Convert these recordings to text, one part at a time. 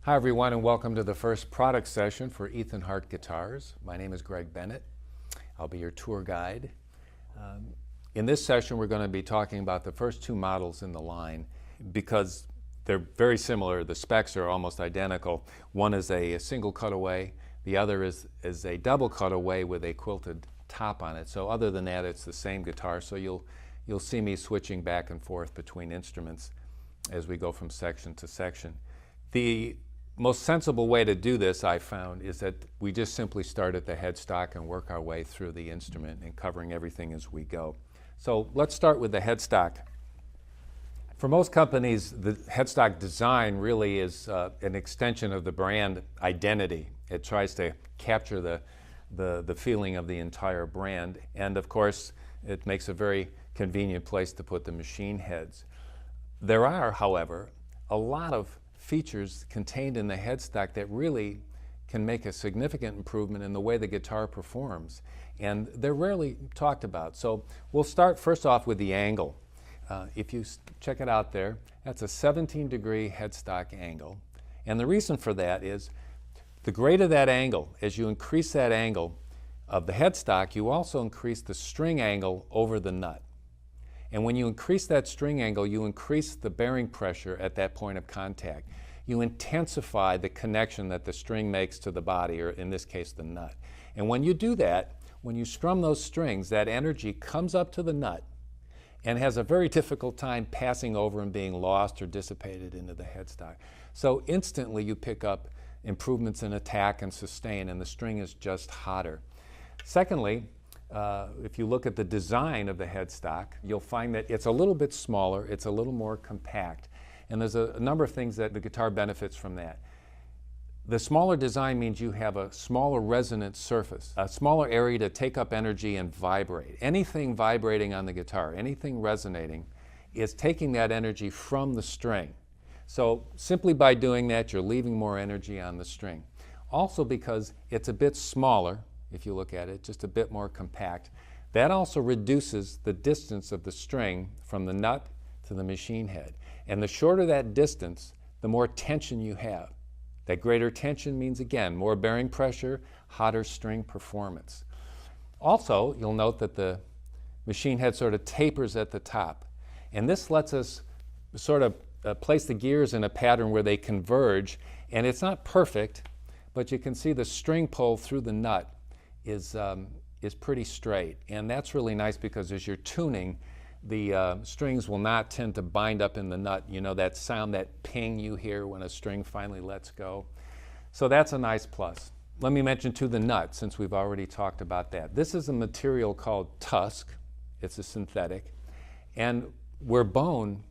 Hi everyone, and welcome to the first product session for Ethan Hart Guitars. My name is Greg Bennett. I'll be your tour guide. In this session we're going to be talking about the first two models in the line because they're very similar. The specs are almost identical. One is a single cutaway, the other is a double cutaway with a quilted top on it. So other than that, it's the same guitar, so you'll see me switching back and forth between instruments as we go from section to section. The most sensible way to do this, I found, is that we just simply start at the headstock and work our way through the instrument and covering everything as we go. So let's start with the headstock. For most companies, the headstock design really is an extension of the brand identity. It tries to capture the feeling of the entire brand, and of course it makes a very convenient place to put the machine heads. There are, however, a lot of features contained in the headstock that really can make a significant improvement in the way the guitar performs, and they're rarely talked about. So we'll start first off with the angle. If you check it out there, that's a 17-degree headstock angle, and the reason for that is the greater that angle, as you increase that angle of the headstock, you also increase the string angle over the nut. And when you increase that string angle, you increase the bearing pressure at that point of contact. You intensify the connection that the string makes to the body, or in this case, the nut. And when you do that, when you strum those strings, that energy comes up to the nut and has a very difficult time passing over and being lost or dissipated into the headstock. So instantly you pick up improvements in attack and sustain, and the string is just hotter. Secondly, if you look at the design of the headstock, you'll find that it's a little bit smaller, it's a little more compact, and there's a number of things that the guitar benefits from that. The smaller design means you have a smaller resonant surface, a smaller area to take up energy and vibrate. Anything vibrating on the guitar, anything resonating, is taking that energy from the string. So simply by doing that, you're leaving more energy on the string. Also, because it's a bit smaller, if you look at it, just a bit more compact, that also reduces the distance of the string from the nut to the machine head. And the shorter that distance, the more tension you have. That greater tension means, again, more bearing pressure, hotter string performance. Also, you'll note that the machine head sort of tapers at the top. And this lets us sort of place the gears in a pattern where they converge. And it's not perfect, but you can see the string pull through the nut is pretty straight, and that's really nice because as you're tuning, the strings will not tend to bind up in the nut. You know that sound, that ping you hear when a string finally lets go. So that's a nice plus. Let me mention too the nut, since we've already talked about that. This is a material called tusk. It's a synthetic, and where bone,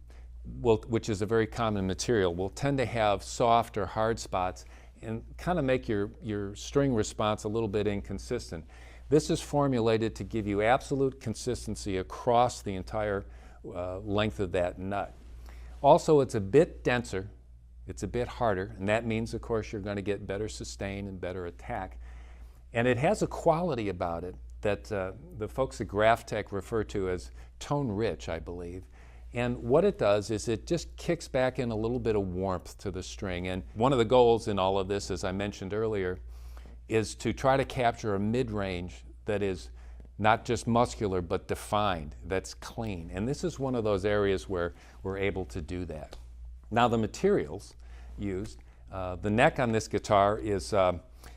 which is a very common material, will tend to have soft or hard spots and kind of make your string response a little bit inconsistent. This is formulated to give you absolute consistency across the entire length of that nut. Also, it's a bit denser, it's a bit harder, and that means, of course, you're going to get better sustain and better attack. And it has a quality about it that the folks at Graphtec refer to as tone-rich, I believe. And what it does is it just kicks back in a little bit of warmth to the string. And one of the goals in all of this, as I mentioned earlier, is to try to capture a mid-range that is not just muscular but defined, that's clean. And this is one of those areas where we're able to do that. Now the materials used, the neck on this guitar is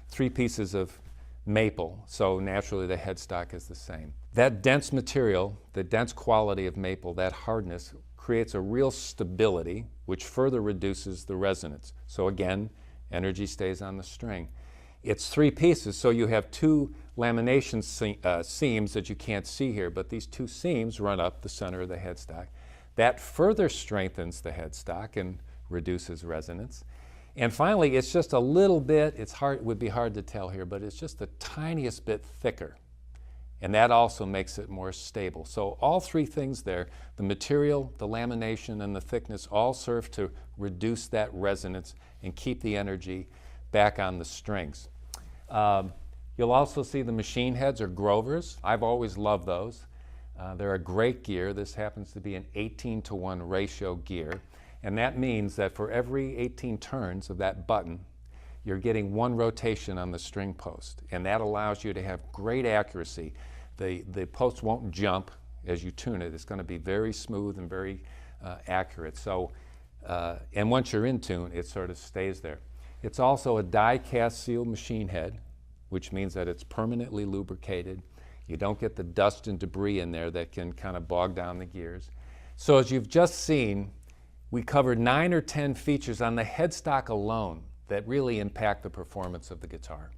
3 pieces of maple, so naturally the headstock is the same. That dense material, the dense quality of maple, that hardness, creates a real stability which further reduces the resonance. So again, energy stays on the string. It's 3 pieces, so you have 2 lamination seams that you can't see here, but these 2 seams run up the center of the headstock. That further strengthens the headstock and reduces resonance. And finally, it's just a little bit, it would be hard to tell here, but it's just the tiniest bit thicker. And that also makes it more stable. So all 3 things there, the material, the lamination, and the thickness, all serve to reduce that resonance and keep the energy back on the strings. You'll also see the machine heads are Grovers. I've always loved those. They're a great gear. This happens to be an 18-to-1 ratio gear. And that means that for every 18 turns of that button, you're getting 1 rotation on the string post. And that allows you to have great accuracy. The post won't jump as you tune it. It's going to be very smooth and very accurate. So, and once you're in tune, it sort of stays there. It's also a die-cast sealed machine head, which means that it's permanently lubricated. You don't get the dust and debris in there that can kind of bog down the gears. So as you've just seen, we covered 9 or 10 features on the headstock alone that really impact the performance of the guitar.